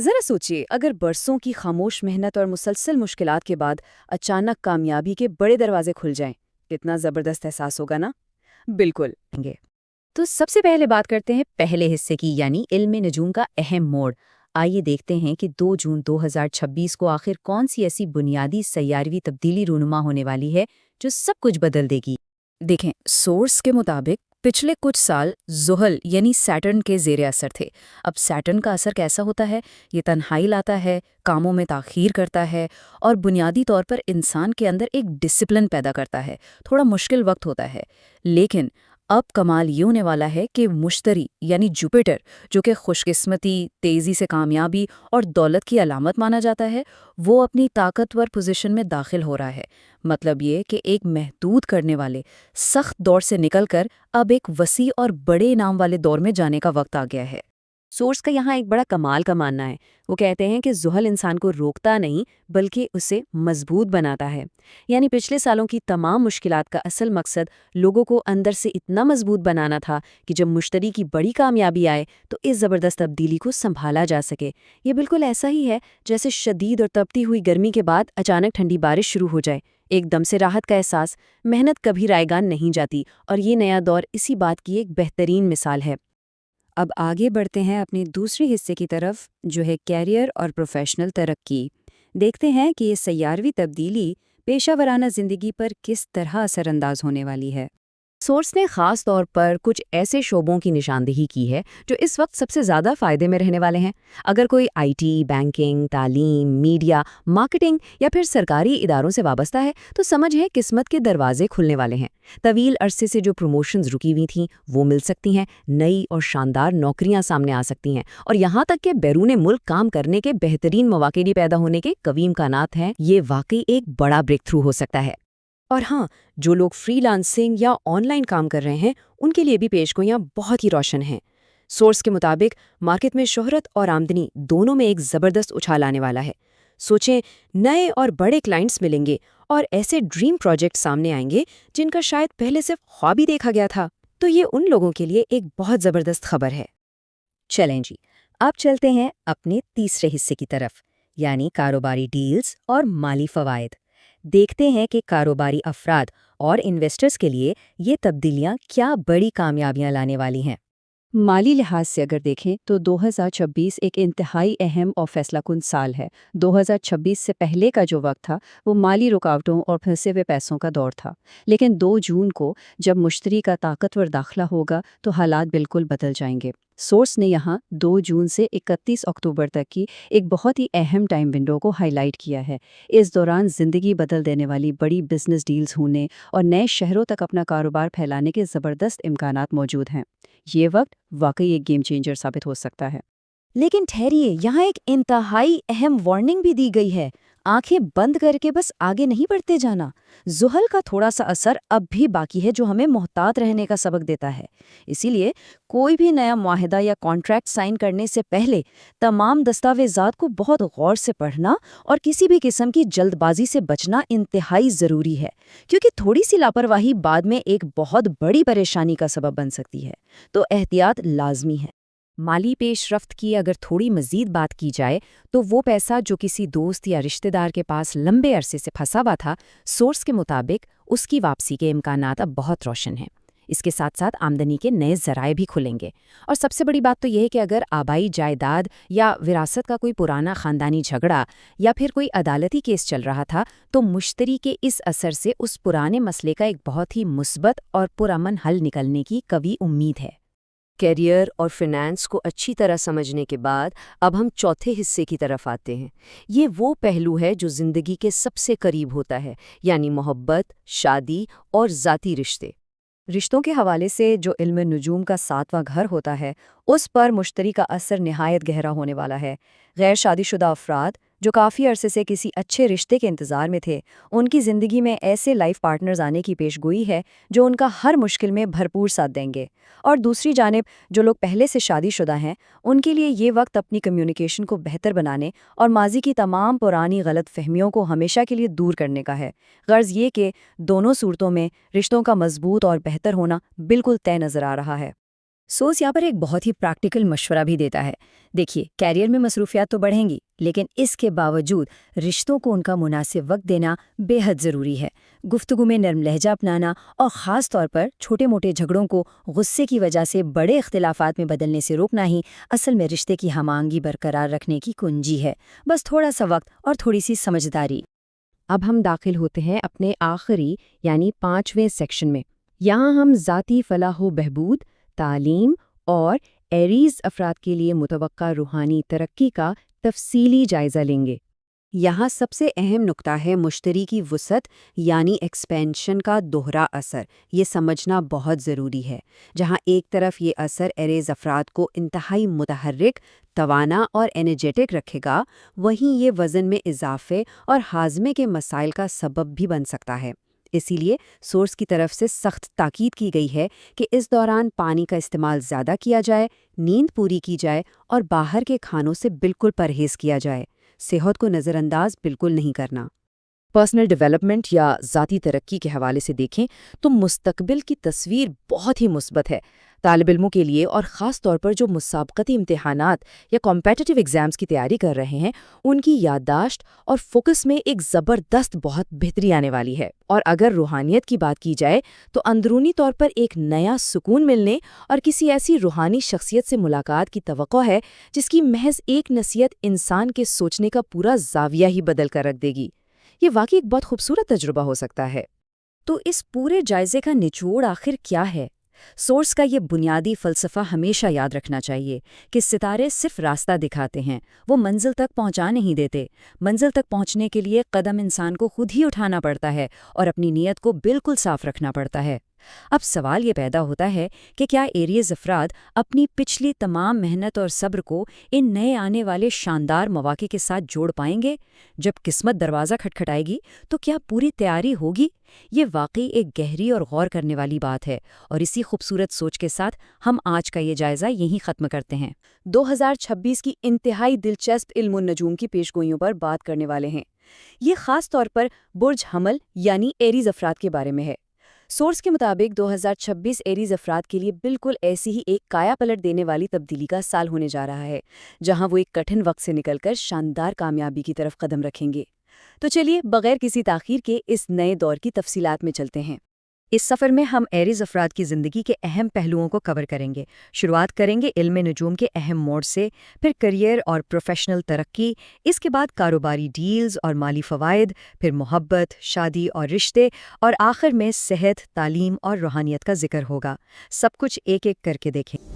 ذرا سوچیے، اگر برسوں کی خاموش محنت اور مسلسل مشکلات کے بعد اچانک کامیابی کے بڑے دروازے کھل جائیں، کتنا زبردست احساس ہوگا نا؟ بالکل گے تو سب سے پہلے بات کرتے ہیں پہلے حصے کی، یعنی علم نجوم کا اہم موڑ۔ آئیے دیکھتے ہیں کہ 2 جون 2026 کو آخر کون سی ایسی بنیادی سیاروی تبدیلی رونما ہونے والی ہے جو سب کچھ بدل دے گی۔ دیکھیں، سورس کے مطابق پچھلے کچھ سال زحل یعنی سیٹرن کے زیر اثر تھے۔ اب سیٹرن کا اثر کیسا ہوتا ہے؟ یہ تنہائی لاتا ہے، کاموں میں تاخیر کرتا ہے اور بنیادی طور پر انسان کے اندر ایک ڈسپلن پیدا کرتا ہے۔ تھوڑا مشکل وقت ہوتا ہے، لیکن اب کمال یہ ہونے والا ہے کہ مشتری یعنی جوپیٹر، جو کہ خوش قسمتی، تیزی سے کامیابی اور دولت کی علامت مانا جاتا ہے، وہ اپنی طاقتور پوزیشن میں داخل ہو رہا ہے۔ مطلب یہ کہ ایک محدود کرنے والے سخت دور سے نکل کر اب ایک وسیع اور بڑے انعام والے دور میں جانے کا وقت آ گیا ہے۔ سورس کا یہاں ایک بڑا کمال کا ماننا ہے۔ وہ کہتے ہیں کہ زحل انسان کو روکتا نہیں بلکہ اسے مضبوط بناتا ہے۔ یعنی پچھلے سالوں کی تمام مشکلات کا اصل مقصد لوگوں کو اندر سے اتنا مضبوط بنانا تھا کہ جب مشتری کی بڑی کامیابی آئے تو اس زبردست تبدیلی کو سنبھالا جا سکے۔ یہ بالکل ایسا ہی ہے جیسے شدید اور تپتی ہوئی گرمی کے بعد اچانک ٹھنڈی بارش شروع ہو جائے، ایک دم سے راحت کا احساس۔ محنت کبھی رائیگان نہیں جاتی، اور یہ نیا دور اسی بات کی ایک بہترین مثال ہے۔ اب آگے بڑھتے ہیں اپنے دوسرے حصے کی طرف، جو ہے کیریئر اور پروفیشنل ترقی۔ دیکھتے ہیں کہ یہ سیاروی تبدیلی پیشہ ورانہ زندگی پر کس طرح اثر انداز ہونے والی ہے۔ سورس نے خاص طور پر کچھ ایسے شعبوں کی نشاندہی کی ہے جو اس وقت سب سے زیادہ فائدے میں رہنے والے ہیں۔ اگر کوئی آئی ٹی، بینکنگ، تعلیم، میڈیا، مارکیٹنگ یا پھر سرکاری اداروں سے وابستہ ہے تو سمجھ ہے قسمت کے دروازے کھلنے والے ہیں۔ طویل عرصے سے جو پروموشنز رکی ہوئی تھیں وہ مل سکتی ہیں، نئی اور شاندار نوکریاں سامنے آ سکتی ہیں، اور یہاں تک کہ بیرون ملک کام کرنے کے بہترین مواقع بھی پیدا ہونے کے قوی امکانات ہیں۔ یہ واقعی ایک بڑا بریک تھرو ہو سکتا ہے۔ اور ہاں، جو لوگ فری لانسنگ یا آن لائن کام کر رہے ہیں ان کے لیے بھی پیشگوئیاں بہت ہی روشن ہیں۔ سورس کے مطابق مارکیٹ میں شہرت اور آمدنی دونوں میں ایک زبردست اچھال آنے والا ہے۔ سوچیں، نئے اور بڑے کلائنٹس ملیں گے اور ایسے ڈریم پروجیکٹ سامنے آئیں گے جن کا شاید پہلے صرف خواب ہی دیکھا گیا تھا۔ تو یہ ان لوگوں کے لیے ایک بہت زبردست خبر ہے۔ چلیں جی، اب چلتے ہیں اپنے تیسرے حصے کی طرف، یعنی کاروباری ڈیلز اور مالی فوائد۔ دیکھتے ہیں کہ کاروباری افراد اور انویسٹرز کے لیے یہ تبدیلیاں کیا بڑی کامیابیاں لانے والی ہیں۔ مالی لحاظ سے اگر دیکھیں تو 2026 ایک انتہائی اہم اور فیصلہ کن سال ہے۔ 2026 سے پہلے کا جو وقت تھا وہ مالی رکاوٹوں اور پھنسے ہوئے پیسوں کا دور تھا، لیکن 2 جون کو جب مشتری کا طاقتور داخلہ ہوگا تو حالات بالکل بدل جائیں گے۔ سورس نے یہاں 2 جون سے 31 اکتوبر تک کی ایک بہت ہی اہم ٹائم ونڈو کو ہائی لائٹ کیا ہے۔ اس دوران زندگی بدل دینے والی بڑی بزنس ڈیلز ہونے اور نئے شہروں تک اپنا کاروبار پھیلانے کے زبردست امکانات موجود ہیں۔ یہ وقت واقعی ایک گیم چینجر ثابت ہو سکتا ہے۔ لیکن ٹھہریے، یہاں ایک انتہائی اہم وارننگ بھی دی گئی ہے۔ آنکھیں بند کر کے بس آگے نہیں بڑھتے جانا۔ زحل کا تھوڑا سا اثر اب بھی باقی ہے جو ہمیں محتاط رہنے کا سبق دیتا ہے۔ اسی لیے کوئی بھی نیا معاہدہ یا کانٹریکٹ سائن کرنے سے پہلے تمام دستاویزات کو بہت غور سے پڑھنا اور کسی بھی قسم کی جلد بازی سے بچنا انتہائی ضروری ہے، کیونکہ تھوڑی سی لاپرواہی بعد میں ایک بہت بڑی پریشانی کا سبب بن سکتی ہے۔ تو احتیاط لازمی ہے۔ مالی پیش رفت کی اگر تھوڑی مزید بات کی جائے تو وہ پیسہ جو کسی دوست یا رشتہ دار کے پاس لمبے عرصے سے پھنسا ہوا تھا، سورس کے مطابق اس کی واپسی کے امکانات اب بہت روشن ہیں۔ اس کے ساتھ ساتھ آمدنی کے نئے ذرائع بھی کھلیں گے۔ اور سب سے بڑی بات تو یہ ہے کہ اگر آبائی جائیداد یا وراثت کا کوئی پرانا خاندانی جھگڑا یا پھر کوئی عدالتی کیس چل رہا تھا تو مشتری کے اس اثر سے اس پرانے مسئلے کا ایک بہت ہی مثبت اور پرامن حل نکلنے کی قوی امید ہے۔ کیریئر اور فنانس کو اچھی طرح سمجھنے کے بعد اب ہم چوتھے حصے کی طرف آتے ہیں۔ یہ وہ پہلو ہے جو زندگی کے سب سے قریب ہوتا ہے، یعنی محبت، شادی اور ذاتی رشتے۔ رشتوں کے حوالے سے جو علم نجوم کا 7واں گھر ہوتا ہے، اس پر مشتری کا اثر نہایت گہرا ہونے والا ہے۔ غیر شادی شدہ افراد جو کافی عرصے سے کسی اچھے رشتے کے انتظار میں تھے، ان کی زندگی میں ایسے لائف پارٹنرز آنے کی پیشگوئی ہے جو ان کا ہر مشکل میں بھرپور ساتھ دیں گے۔ اور دوسری جانب جو لوگ پہلے سے شادی شدہ ہیں، ان کے لیے یہ وقت اپنی کمیونیکیشن کو بہتر بنانے اور ماضی کی تمام پرانی غلط فہمیوں کو ہمیشہ کے لیے دور کرنے کا ہے۔ غرض یہ کہ دونوں صورتوں میں رشتوں کا مضبوط اور بہتر ہونا بالکل طے نظر آ رہا ہے۔ سوس یہاں پر ایک بہت ہی پریکٹیکل مشورہ بھی دیتا ہے۔ دیکھیے، کیریئر میں مصروفیات تو بڑھیں گی، لیکن اس کے باوجود رشتوں کو ان کا مناسب وقت دینا بے حد ضروری ہے۔ گفتگو میں نرم لہجہ اپنانا اور خاص طور پر چھوٹے موٹے جھگڑوں کو غصے کی وجہ سے بڑے اختلافات میں بدلنے سے روکنا ہی اصل میں رشتے کی ہم آہنگی برقرار رکھنے کی کنجی ہے۔ بس تھوڑا سا وقت اور تھوڑی سی سمجھداری۔ اب ہم داخل ہوتے ہیں اپنے آخری یعنی 5ویں سیکشن میں۔ یہاں ہم ذاتی فلاح و بہبود، تعلیم اور ایریز افراد کے لیے متوقع روحانی ترقی کا تفصیلی جائزہ لیں گے۔ یہاں سب سے اہم نقطہ ہے مشتری کی وسعت یعنی ایکسپینشن کا دوہرا اثر۔ یہ سمجھنا بہت ضروری ہے۔ جہاں ایک طرف یہ اثر ایریز افراد کو انتہائی متحرک، توانا اور انرجیٹک رکھے گا، وہیں یہ وزن میں اضافے اور ہاضمے کے مسائل کا سبب بھی بن سکتا ہے۔ اسی لیے سورس کی طرف سے سخت تاکید کی گئی ہے کہ اس دوران پانی کا استعمال زیادہ کیا جائے، نیند پوری کی جائے اور باہر کے کھانوں سے بالکل پرہیز کیا جائے۔ صحت کو نظر انداز بالکل نہیں کرنا۔ پرسنل ڈیولپمنٹ یا ذاتی ترقی کے حوالے سے دیکھیں تو مستقبل کی تصویر بہت ہی مثبت ہے۔ طالب علموں کے لیے اور خاص طور پر جو مسابقتی امتحانات یا کمپیٹیٹیو ایگزامز کی تیاری کر رہے ہیں، ان کی یادداشت اور فوکس میں ایک زبردست بہت بہتری آنے والی ہے۔ اور اگر روحانیت کی بات کی جائے تو اندرونی طور پر ایک نیا سکون ملنے اور کسی ایسی روحانی شخصیت سے ملاقات کی توقع ہے جس کی محض ایک نصیحت انسان کے سوچنے کا پورا زاویہ ہی بدل کر رکھ دے گی۔ یہ واقعی ایک بہت خوبصورت تجربہ ہو سکتا ہے۔ تو اس پورے جائزے کا نچوڑ آخر کیا ہے؟ سورس کا یہ بنیادی فلسفہ ہمیشہ یاد رکھنا چاہیے کہ ستارے صرف راستہ دکھاتے ہیں، وہ منزل تک پہنچا نہیں دیتے۔ منزل تک پہنچنے کے لیے قدم انسان کو خود ہی اٹھانا پڑتا ہے اور اپنی نیت کو بالکل صاف رکھنا پڑتا ہے۔ اب سوال یہ پیدا ہوتا ہے کہ کیا ایریز افراد اپنی پچھلی تمام محنت اور صبر کو ان نئے آنے والے شاندار مواقع کے ساتھ جوڑ پائیں گے؟ جب قسمت دروازہ کھٹکھٹائے گی تو کیا پوری تیاری ہوگی؟ یہ واقعی ایک گہری اور غور کرنے والی بات ہے، اور اسی خوبصورت سوچ کے ساتھ ہم آج کا یہ جائزہ یہیں ختم کرتے ہیں۔ 2026 کی انتہائی دلچسپ علم النجوم کی پیشگوئیوں پر بات کرنے والے ہیں۔ یہ خاص طور پر برج حمل یعنی ایریز افراد کے بارے میں ہے۔ سورس کے مطابق 2026 ایریز افراد کے لیے بالکل ایسی ہی ایک کایا پلٹ دینے والی تبدیلی کا سال ہونے جا رہا ہے، جہاں وہ ایک کٹھن وقت سے نکل کر شاندار کامیابی کی طرف قدم رکھیں گے۔ تو چلیے بغیر کسی تاخیر کے اس نئے دور کی تفصیلات میں چلتے ہیں۔ اس سفر میں ہم ایریز افراد کی زندگی کے اہم پہلوؤں کو کور کریں گے۔ شروعات کریں گے علم نجوم کے اہم موڑ سے، پھر کریئر اور پروفیشنل ترقی، اس کے بعد کاروباری ڈیلز اور مالی فوائد، پھر محبت، شادی اور رشتے، اور آخر میں صحت، تعلیم اور روحانیت کا ذکر ہوگا۔ سب کچھ ایک ایک کر کے دیکھیں۔